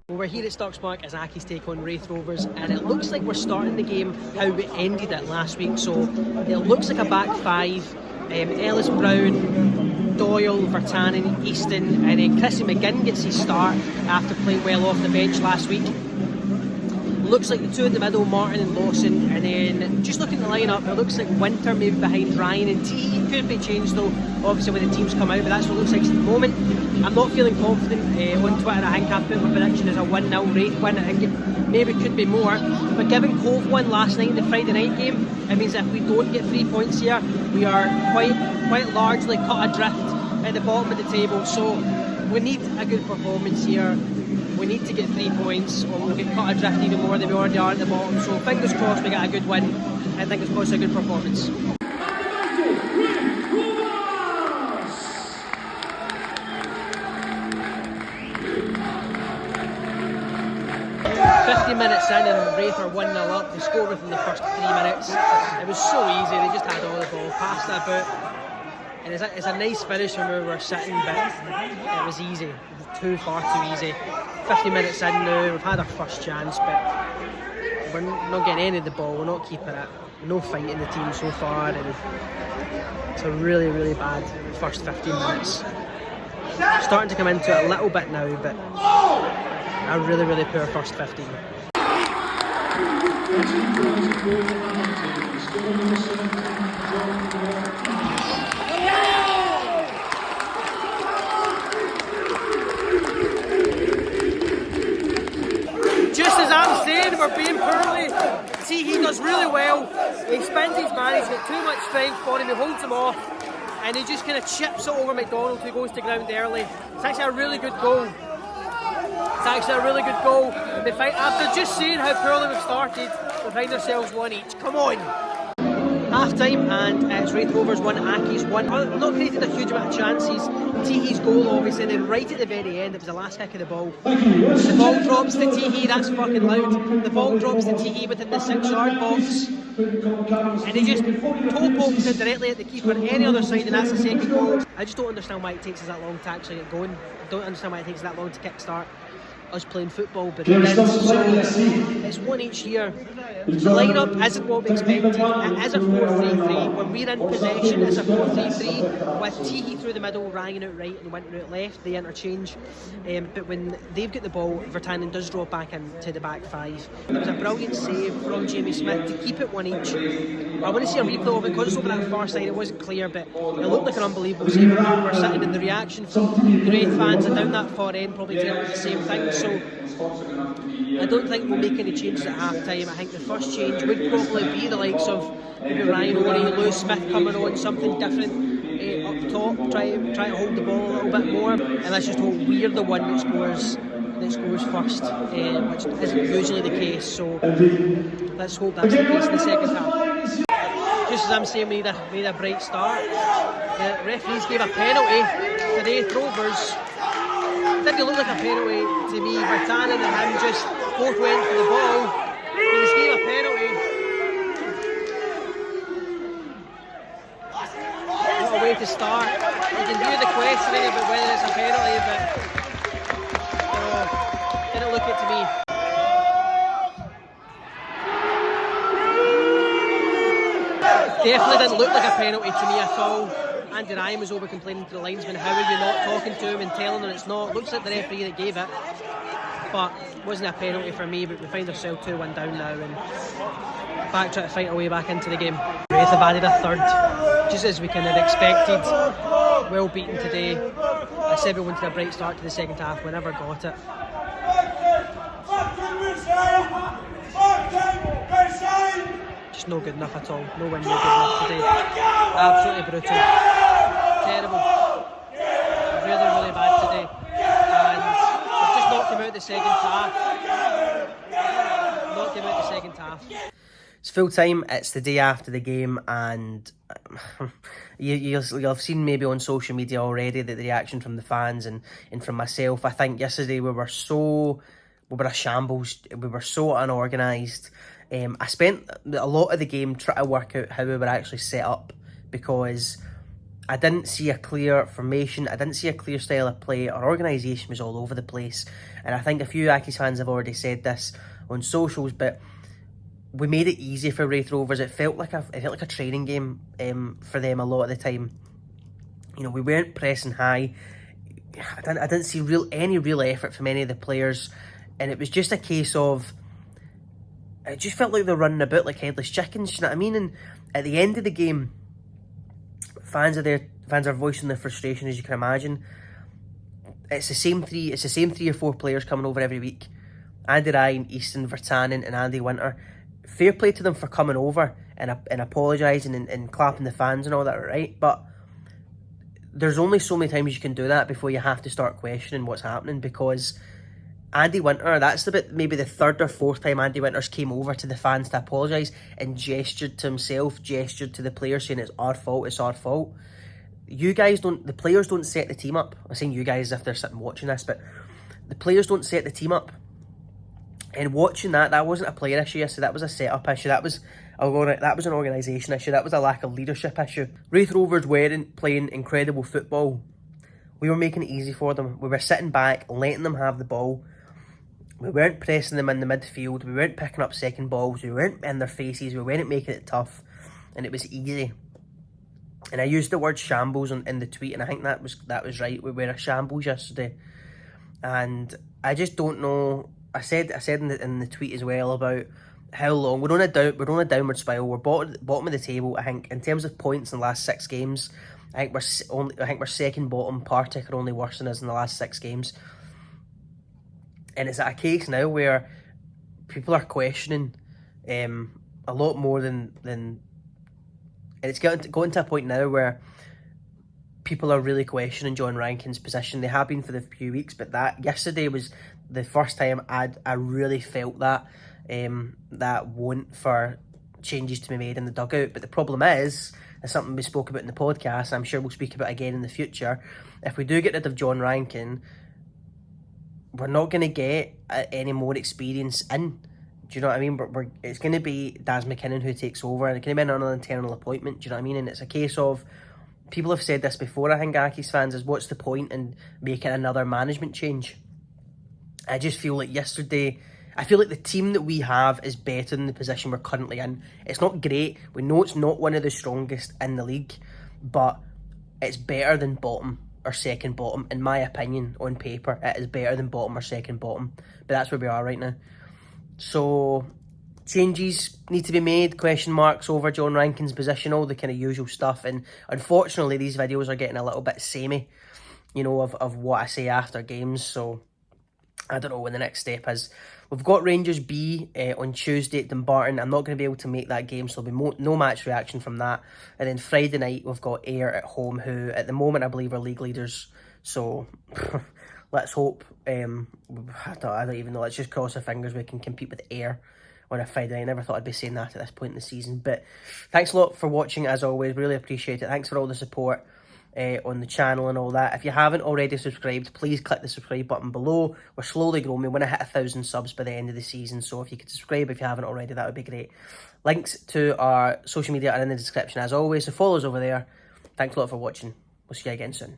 Well, we're here at Starks Park as Accies take on Raith Rovers, and it looks like we're starting the game how we ended it last week. So it looks like a back five: Ellis Brown, Doyle, Vertanen, Easton, and then Chrissy McGinn gets his start after playing well off the bench last week. Looks like the two in the middle, Martin and Lawson, and then just looking at the lineup, it looks like Winter maybe behind Ryan and T. It could be changed though, obviously when the teams come out, but that's what it looks like at the moment. I'm not feeling confident. On Twitter I think I've put my prediction as a 1-0 Raith win. I think it maybe could be more, but given Cove won last night in the Friday night game, it means if we don't get 3 points here, we are quite largely cut adrift at the bottom of the table. So we need a good performance here. We need to get 3 points or we'll get cut adrift even more than we already are at the bottom. So fingers crossed we get a good win and fingers crossed a good performance. 50 minutes in and Raith are 1-0 up. They scored within the first 3 minutes. It was so easy, they just had all the ball, passed it about. And it's a nice finish when we were sitting, but it was easy. It was far too easy. 50 minutes in now, we've had our first chance, but we're not getting any of the ball, we're not keeping it. No fight in the team so far, and it's a really, really bad first 15 minutes. Starting to come into it a little bit now, but a really, really poor first 15. Just as I'm saying, we're being poorly. See, he does really well. He spins his man, he's got too much strength for him, he holds him off, and he just kind of chips it over McDonald who goes to ground early. It's actually a really good goal. It's actually a really good goal. After just seeing how poorly we've started, we find ourselves one each. Come on! Half time, and it's Raith Rovers 1, Accies 1. Not created a huge amount of chances. Teehey's goal, obviously, and then right at the very end, it was the last kick of the ball. The ball drops to Teehey, that's fucking loud. The ball drops to Teehey within the 6-yard box, and he just toe pokes it directly at the keeper, any other side, and that's the second goal. I just don't understand why it takes us that long to actually get going. I don't understand why it takes that long to kickstart us playing football, but it did. So it's one each here. The lineup isn't what we expected. It is a 4-3-3. When we're in possession, it's a 4-3-3 with Teehey through the middle, Ryan out right and Winter out left. They interchange, but when they've got the ball, Vertanen does drop back into the back five. It was a brilliant save from Jamie Smith to keep it one each. I want to see a replay of it because it's over that far side. It wasn't clear, but it looked like an unbelievable save. We're sitting in the reaction from the Raith fans and down that far end probably telling us the same thing. So I don't think we'll make any changes at half time. I think the first change would probably be the likes of maybe Ryan O'Reilly, Lewis Smith coming on, something different up top, try to hold the ball a little bit more, and let's just hope we're the one that scores first, which isn't usually the case. So let's hope that's the case in the second half. Just as I'm saying, we need a bright start. The referees gave a penalty to Raith Rovers. Didn't look like a penalty to me. Vertanen and him just both went for the ball. He just gave a penalty. What a way to start. You can hear the questioning about whether it's a penalty, but didn't look it to me. Definitely didn't look like a penalty to me at all. Andy Ryan was over complaining to the linesman, how are you not talking to him and telling him it's not. Looks like the referee that gave it, but it wasn't a penalty for me. But we find ourselves 2-1 down now and back trying to fight our way back into the game. Raith have added a third, just as we kind of expected. Well beaten today. I said we wanted a bright start to the second half, we never got it. Just no good enough at all. No win, no good enough today. Absolutely brutal. Terrible. Really, really bad today. And we've just knocked him out the second half. It's full time, it's the day after the game, and you'll have seen maybe on social media already that the reaction from the fans and from myself. I think yesterday we were a shambles, we were so unorganised. I spent a lot of the game trying to work out how we were actually set up, because I didn't see a clear formation, I didn't see a clear style of play. Our organisation was all over the place, and I think a few Accies fans have already said this on socials, but we made it easy for Raith Rovers. It felt like a training game for them a lot of the time. You know, we weren't pressing high. I didn't see any real effort from any of the players, and it was just a case of, it just felt like they're running about like headless chickens. You know what I mean? And at the end of the game, fans are voicing their frustration, as you can imagine. It's the same three or four players coming over every week: Andy Ryan, Easton, Vertanen, and Andy Winter. Fair play to them for coming over and apologising and clapping the fans and all that, right? But there's only so many times you can do that before you have to start questioning what's happening, because Andy Winter, that's maybe the third or fourth time Andy Winters came over to the fans to apologise and gestured to himself, gestured to the players, saying it's our fault, it's our fault. The players don't set the team up. I'm saying you guys if they're sitting watching this, but the players don't set the team up. And watching that wasn't a player issue yesterday, that was a set-up issue, that was an organisation issue, that was a lack of leadership issue. Raith Rovers weren't playing incredible football. We were making it easy for them. We were sitting back, letting them have the ball. We weren't pressing them in the midfield. We weren't picking up second balls. We weren't in their faces. We weren't making it tough. And it was easy. And I used the word shambles in the tweet, and I think that was right. We were a shambles yesterday. And I just don't know. I said in the tweet as well about how long we're on a downward spiral. We're bottom of the table. I think in terms of points in the last 6 games, I think we're second bottom. Partick are only worse than us in the last 6 games. And it's at a case now where people are questioning a lot more than and it's going to a point now where people are really questioning John Rankin's position. They have been for the few weeks, but that yesterday was the first time I really felt that want for changes to be made in the dugout. But the problem is, it's something we spoke about in the podcast, I'm sure we'll speak about again in the future. If we do get rid of John Rankin, we're not going to get any more experience in. Do you know what I mean? It's going to be Daz McKinnon who takes over, and it's going to be another internal appointment. Do you know what I mean? And it's a case of, people have said this before, I think, Accies fans, is what's the point in making another management change? I just feel like yesterday, I feel like the team that we have is better than the position we're currently in. It's not great. We know it's not one of the strongest in the league, but it's better than bottom or second bottom, in my opinion. On paper, it is better than bottom or second bottom, but that's where we are right now. So changes need to be made, question marks over John Rankin's position, all the kind of usual stuff. And unfortunately, these videos are getting a little bit samey, you know, of what I say after games. So I don't know when the next step is. We've got Rangers B on Tuesday at Dumbarton. I'm not going to be able to make that game, so there'll be no match reaction from that. And then Friday night, we've got Ayr at home, who at the moment I believe are league leaders. So let's hope, I don't even know, let's just cross our fingers we can compete with Ayr on a Friday night. I never thought I'd be saying that at this point in the season. But thanks a lot for watching, as always. Really appreciate it. Thanks for all the support on the channel and all that. If you haven't already subscribed, please click the subscribe button below. We're slowly growing. We want to hit 1,000 subs by the end of the season, so if you could subscribe if you haven't already, that would be great. Links to our social media are in the description as always, so follow us over there. Thanks a lot for watching. We'll see you again soon.